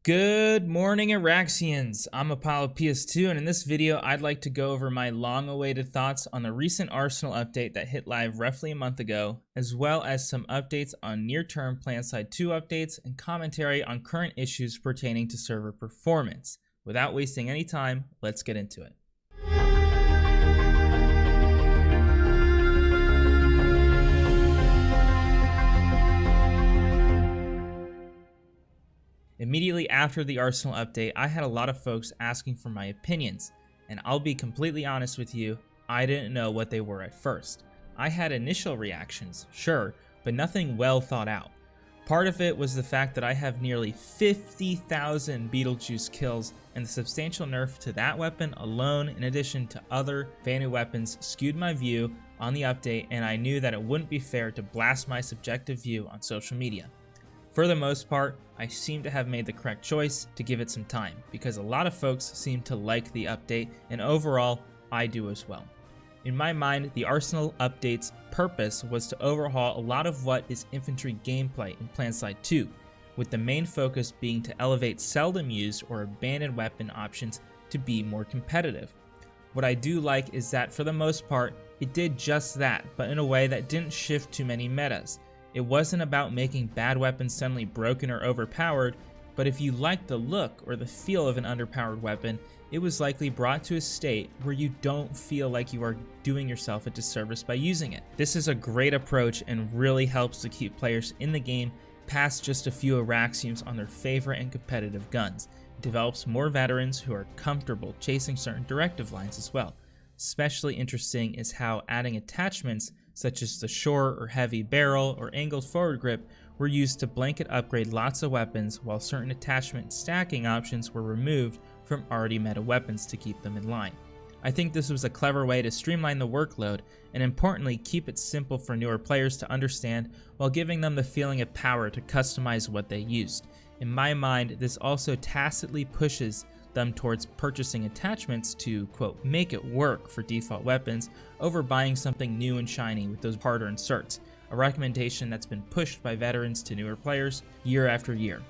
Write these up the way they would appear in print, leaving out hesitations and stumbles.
Good morning, Araxians. I'm Apollo PS2, and in this video, I'd like to go over my long-awaited thoughts on the recent Arsenal update that hit live roughly a month ago, as well as some updates on near-term Planetside 2 updates and commentary on current issues pertaining to server performance. Without wasting any time, let's get into it. Immediately after the Arsenal update, I had a lot of folks asking for my opinions, and I'll be completely honest with you, I didn't know what they were at first. I had initial reactions, sure, but nothing well thought out. Part of it was the fact that I have nearly 50,000 Beetlejuice kills, and the substantial nerf to that weapon alone, in addition to other Vanu weapons, skewed my view on the update, and I knew that it wouldn't be fair to blast my subjective view on social media. For the most part, I seem to have made the correct choice to give it some time, because a lot of folks seem to like the update, and overall, I do as well. In my mind, the Arsenal update's purpose was to overhaul a lot of what is infantry gameplay in Planetside 2, with the main focus being to elevate seldom used or abandoned weapon options to be more competitive. What I do like is that for the most part, it did just that, but in a way that didn't shift too many metas. It wasn't about making bad weapons suddenly broken or overpowered, but if you liked the look or the feel of an underpowered weapon, it was likely brought to a state where you don't feel like you are doing yourself a disservice by using it. This is a great approach and really helps to keep players in the game past just a few Araxians on their favorite and competitive guns. It develops more veterans who are comfortable chasing certain directive lines as well. Especially interesting is how adding attachments such as the short or heavy barrel or angled forward grip were used to blanket upgrade lots of weapons, while certain attachment stacking options were removed from already meta weapons to keep them in line. I think this was a clever way to streamline the workload and importantly keep it simple for newer players to understand while giving them the feeling of power to customize what they used. In my mind, this also tacitly pushes them towards purchasing attachments to, quote, make it work for default weapons over buying something new and shiny with those harder inserts, a recommendation that's been pushed by veterans to newer players year after year.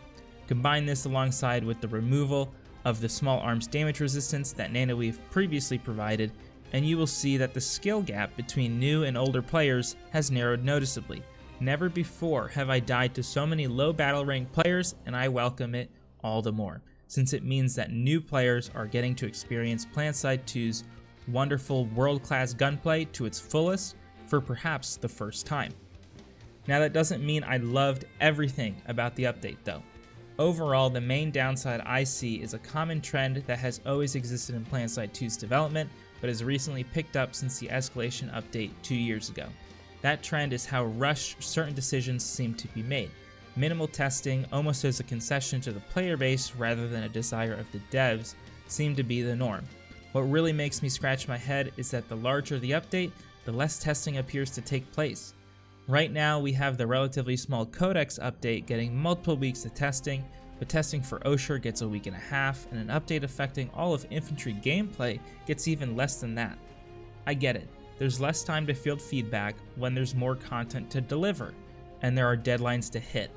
Combine this alongside with the removal of the small arms damage resistance that Nanoweave previously provided, and you will see that the skill gap between new and older players has narrowed noticeably. Never before have I died to so many low battle rank players, and I welcome it all the more, since it means that new players are getting to experience Planetside 2's wonderful world-class gunplay to its fullest for perhaps the first time. Now that doesn't mean I loved everything about the update though. Overall, the main downside I see is a common trend that has always existed in Planetside 2's development, but has recently picked up since the escalation update 2 years ago. That trend is how rushed certain decisions seem to be made. Minimal testing, almost as a concession to the player base rather than a desire of the devs, seem to be the norm. What really makes me scratch my head is that the larger the update, the less testing appears to take place. Right now we have the relatively small Codex update getting multiple weeks of testing, but testing for Osher gets a week and a half, and an update affecting all of infantry gameplay gets even less than that. I get it, there's less time to field feedback when there's more content to deliver, and there are deadlines to hit.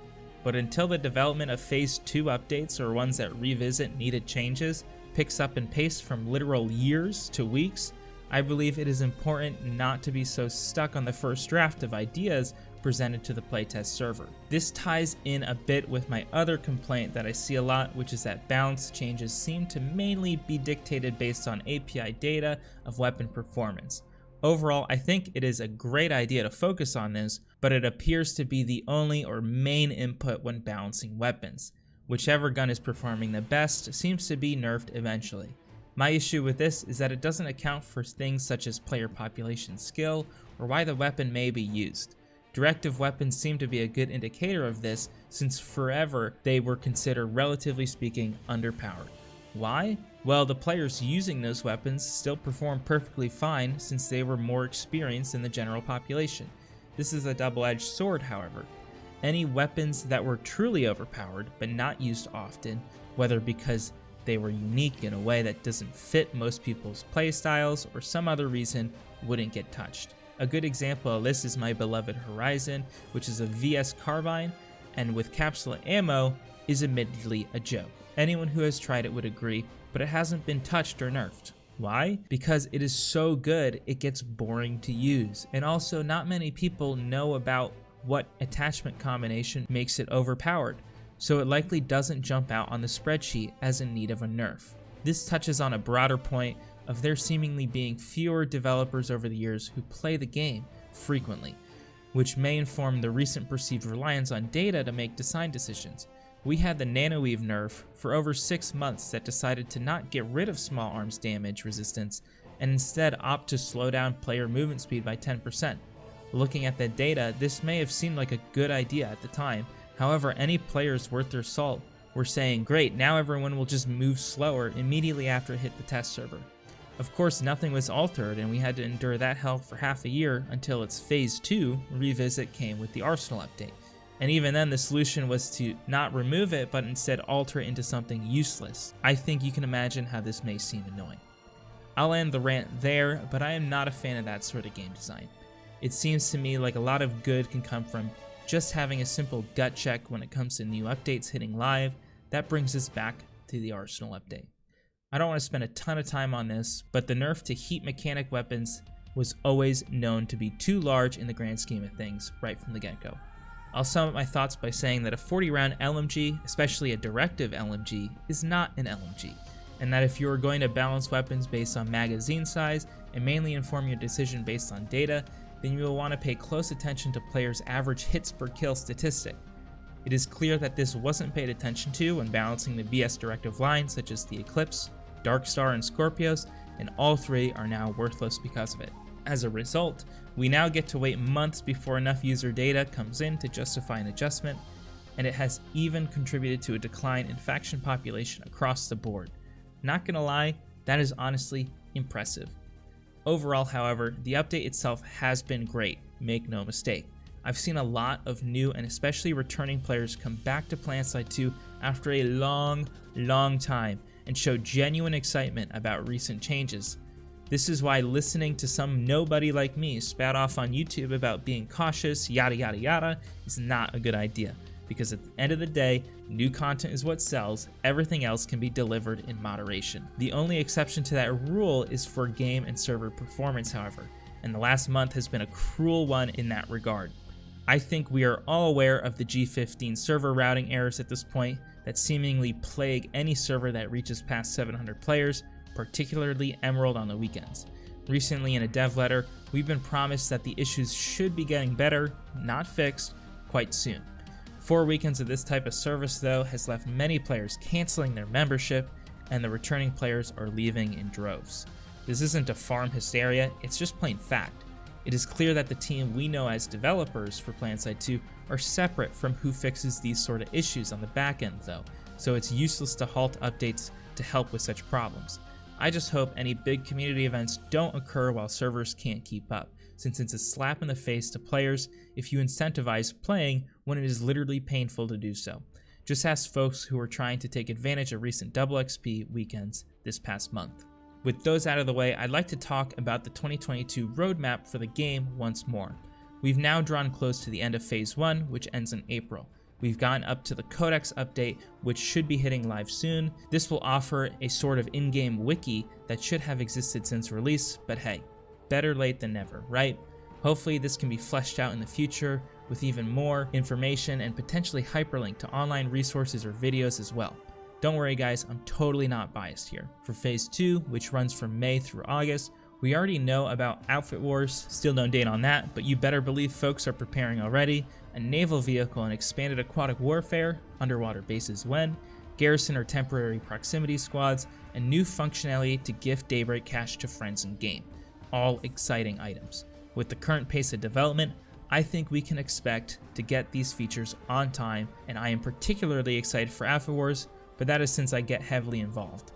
But until the development of Phase 2 updates or ones that revisit needed changes picks up in pace from literal years to weeks, I believe it is important not to be so stuck on the first draft of ideas presented to the playtest server. This ties in a bit with my other complaint that I see a lot, which is that balance changes seem to mainly be dictated based on API data of weapon performance. Overall, I think it is a great idea to focus on this, but it appears to be the only or main input when balancing weapons. Whichever gun is performing the best seems to be nerfed eventually. My issue with this is that it doesn't account for things such as player population skill or why the weapon may be used. Directive weapons seem to be a good indicator of this, since forever they were considered, relatively speaking, underpowered. Why? Well, the players using those weapons still perform perfectly fine since they were more experienced than the general population. This is a double-edged sword, however. Any weapons that were truly overpowered but not used often, whether because they were unique in a way that doesn't fit most people's playstyles or some other reason, wouldn't get touched. A good example of this is my beloved Horizon, which is a VS carbine, and with capsule ammo, is admittedly a joke. Anyone who has tried it would agree, but it hasn't been touched or nerfed. Why? Because it is so good it gets boring to use, and also not many people know about what attachment combination makes it overpowered, so it likely doesn't jump out on the spreadsheet as in need of a nerf. This touches on a broader point of there seemingly being fewer developers over the years who play the game frequently, which may inform the recent perceived reliance on data to make design decisions. We had the Nanoweave nerf for over 6 months that decided to not get rid of small arms damage resistance and instead opt to slow down player movement speed by 10%. Looking at the data, this may have seemed like a good idea at the time. However, any players worth their salt were saying, great, now everyone will just move slower immediately after it hit the test server. Of course, nothing was altered, and we had to endure that hell for half a year until its Phase 2 revisit came with the Arsenal update. And even then, the solution was to not remove it, but instead alter it into something useless. I think you can imagine how this may seem annoying. I'll end the rant there, but I am not a fan of that sort of game design. It seems to me like a lot of good can come from just having a simple gut check when it comes to new updates hitting live. That brings us back to the Arsenal update. I don't want to spend a ton of time on this, but the nerf to heat mechanic weapons was always known to be too large in the grand scheme of things right from the get-go. I'll sum up my thoughts by saying that a 40-round LMG, especially a directive LMG, is not an LMG, and that if you are going to balance weapons based on magazine size and mainly inform your decision based on data, then you will want to pay close attention to players' average hits per kill statistic. It is clear that this wasn't paid attention to when balancing the VS directive lines such as the Eclipse, Darkstar, and Scorpios, and all three are now worthless because of it. As a result, we now get to wait months before enough user data comes in to justify an adjustment, and it has even contributed to a decline in faction population across the board. Not gonna lie, that is honestly impressive. Overall, however, the update itself has been great, make no mistake. I've seen a lot of new and especially returning players come back to Planetside 2 after a long time and show genuine excitement about recent changes. This is why listening to some nobody like me spout off on YouTube about being cautious, yada yada yada, is not a good idea, because at the end of the day, new content is what sells, everything else can be delivered in moderation. The only exception to that rule is for game and server performance, however, and the last month has been a cruel one in that regard. I think we are all aware of the G15 server routing errors at this point that seemingly plague any server that reaches past 700 players, particularly Emerald on the weekends. Recently in a dev letter, we've been promised that the issues should be getting better, not fixed, quite soon. 4 weekends of this type of service though has left many players canceling their membership, and the returning players are leaving in droves. This isn't a farm hysteria, it's just plain fact. It is clear that the team we know as developers for Planetside 2 are separate from who fixes these sort of issues on the back end though, so it's useless to halt updates to help with such problems. I just hope any big community events don't occur while servers can't keep up, since it's a slap in the face to players if you incentivize playing when it is literally painful to do so. Just ask folks who were trying to take advantage of recent double XP weekends this past month. With those out of the way, I'd like to talk about the 2022 roadmap for the game once more. We've now drawn close to the end of Phase 1, which ends in April. We've gotten up to the Codex update, which should be hitting live soon. This will offer a sort of in-game wiki that should have existed since release, but hey, better late than never, right? Hopefully this can be fleshed out in the future with even more information and potentially hyperlink to online resources or videos as well. Don't worry guys, I'm totally not biased here. For Phase 2, which runs from May through August, we already know about Outfit Wars, still no date on that, but you better believe folks are preparing already, a naval vehicle and expanded aquatic warfare, underwater bases when, garrison or temporary proximity squads, and new functionality to gift Daybreak cash to friends in game. All exciting items. With the current pace of development, I think we can expect to get these features on time, and I am particularly excited for Outfit Wars, but that is since I get heavily involved.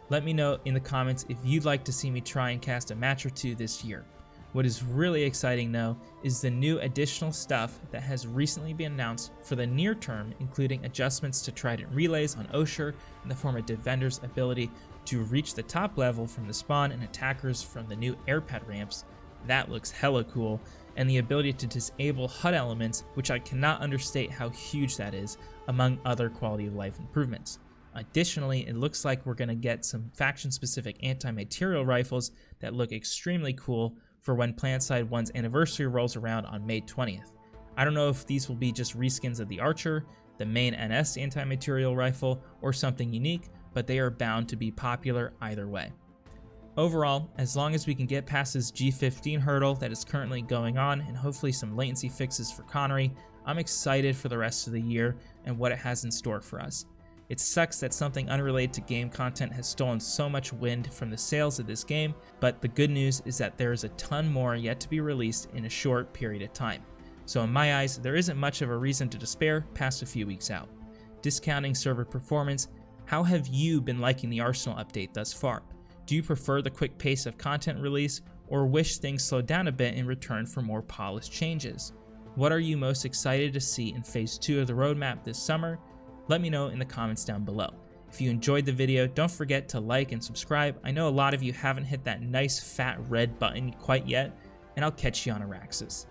Let me know in the comments if you'd like to see me try and cast a match or two this year. What is really exciting though is the new additional stuff that has recently been announced for the near term, including adjustments to Trident relays on Osher in the form of Defender's ability to reach the top level from the spawn and attackers from the new airpad ramps. That looks hella cool. and the ability to disable HUD elements, which I cannot understate how huge that is, among other quality of life improvements. Additionally, it looks like we're going to get some faction-specific anti-material rifles that look extremely cool for when Planetside 1's anniversary rolls around on May 20th. I don't know if these will be just reskins of the Archer, the main NS anti-material rifle, or something unique, but they are bound to be popular either way. Overall, as long as we can get past this G15 hurdle that is currently going on and hopefully some latency fixes for Connery, I'm excited for the rest of the year and what it has in store for us. It sucks that something unrelated to game content has stolen so much wind from the sales of this game, but the good news is that there is a ton more yet to be released in a short period of time. So in my eyes, there isn't much of a reason to despair past a few weeks out. Discounting server performance, how have you been liking the Arsenal update thus far? Do you prefer the quick pace of content release, or wish things slowed down a bit in return for more polished changes? What are you most excited to see in Phase 2 of the roadmap this summer? Let me know in the comments down below. If you enjoyed the video, don't forget to like and subscribe. I know a lot of you haven't hit that nice fat red button quite yet, and I'll catch you on Araxis.